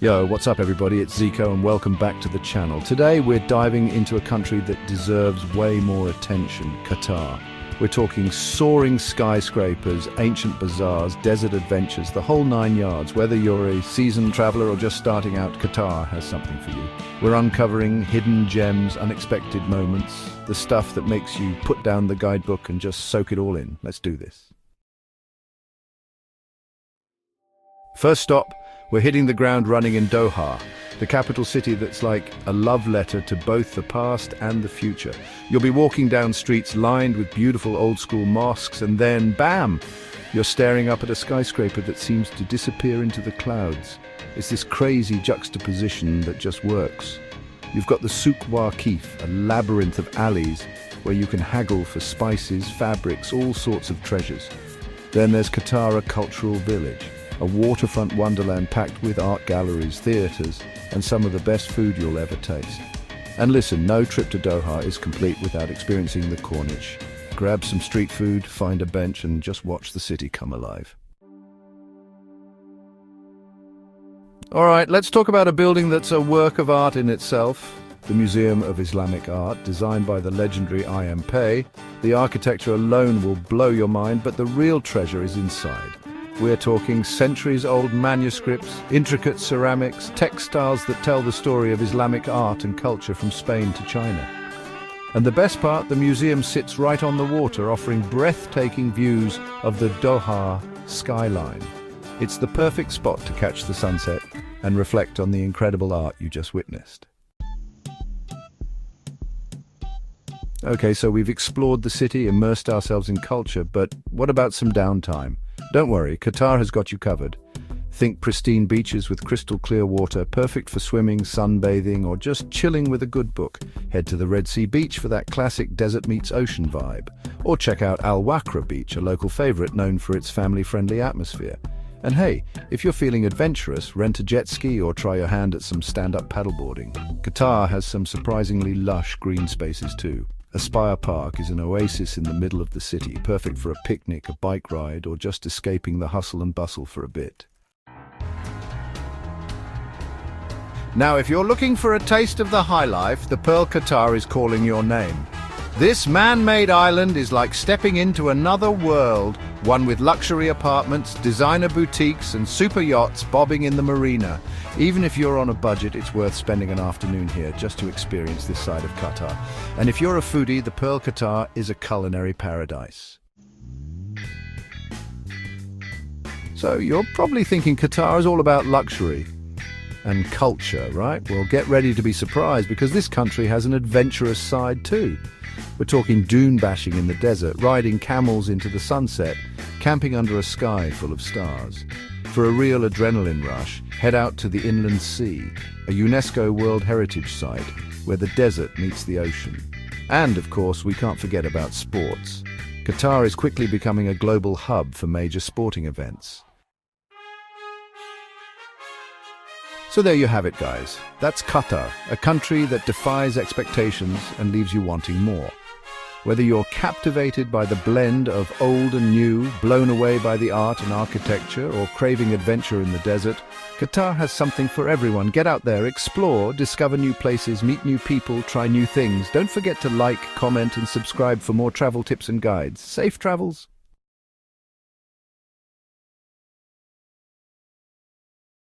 Yo, what's up everybody? It's Zico and welcome back to the channel. Today we're diving into a country that deserves way more attention, Qatar. We're talking soaring skyscrapers, ancient bazaars, desert adventures, the whole 9 yards. Whether you're a seasoned traveler or just starting out, Qatar has something for you. We're uncovering hidden gems, unexpected moments, the stuff that makes you put down the guidebook and just soak it all in. Let's do this. First stop, we're hitting the ground running in Doha, the capital city that's like a love letter to both the past and the future. You'll be walking down streets lined with beautiful old-school mosques and then, bam! You're staring up at a skyscraper that seems to disappear into the clouds. It's this crazy juxtaposition that just works. You've got the Souk Waqif, a labyrinth of alleys where you can haggle for spices, fabrics, all sorts of treasures. Then there's Qatar, a cultural village. A waterfront wonderland packed with art galleries, theatres, and some of the best food you'll ever taste. And listen, no trip to Doha is complete without experiencing the Corniche. Grab some street food, find a bench, and just watch the city come alive. All right, let's talk about a building that's a work of art in itself. The Museum of Islamic Art, designed by the legendary I.M. Pei. The architecture alone will blow your mind, but the real treasure is inside. We're talking centuries-old manuscripts, intricate ceramics, textiles that tell the story of Islamic art and culture from Spain to China. And the best part, the museum sits right on the water, offering breathtaking views of the Doha skyline. It's the perfect spot to catch the sunset and reflect on the incredible art you just witnessed. Okay, so we've explored the city, immersed ourselves in culture, but what about some downtime? Don't worry, Qatar has got you covered. Think pristine beaches with crystal clear water, perfect for swimming, sunbathing, or just chilling with a good book. Head to the Red Sea Beach for that classic desert meets ocean vibe. Or check out Al Wakra Beach, a local favorite known for its family-friendly atmosphere. And hey, if you're feeling adventurous, rent a jet ski or try your hand at some stand-up paddleboarding. Qatar has some surprisingly lush green spaces too. Aspire Park is an oasis in the middle of the city, perfect for a picnic, a bike ride, or just escaping the hustle and bustle for a bit. Now, if you're looking for a taste of the high life, the Pearl Qatar is calling your name. This man-made island is like stepping into another world, one with luxury apartments, designer boutiques, and super yachts bobbing in the marina. Even if you're on a budget, it's worth spending an afternoon here just to experience this side of Qatar. And if you're a foodie, the Pearl Qatar is a culinary paradise. So you're probably thinking Qatar is all about luxury and culture, right? Well, get ready to be surprised because this country has an adventurous side too. We're talking dune bashing in the desert, riding camels into the sunset, camping under a sky full of stars. For a real adrenaline rush, head out to the Inland Sea, a UNESCO World Heritage Site where the desert meets the ocean. And, of course, we can't forget about sports. Qatar is quickly becoming a global hub for major sporting events. So there you have it, guys. That's Qatar, a country that defies expectations and leaves you wanting more. Whether you're captivated by the blend of old and new, blown away by the art and architecture, or craving adventure in the desert, Qatar has something for everyone. Get out there, explore, discover new places, meet new people, try new things. Don't forget to like, comment, and subscribe for more travel tips and guides. Safe travels!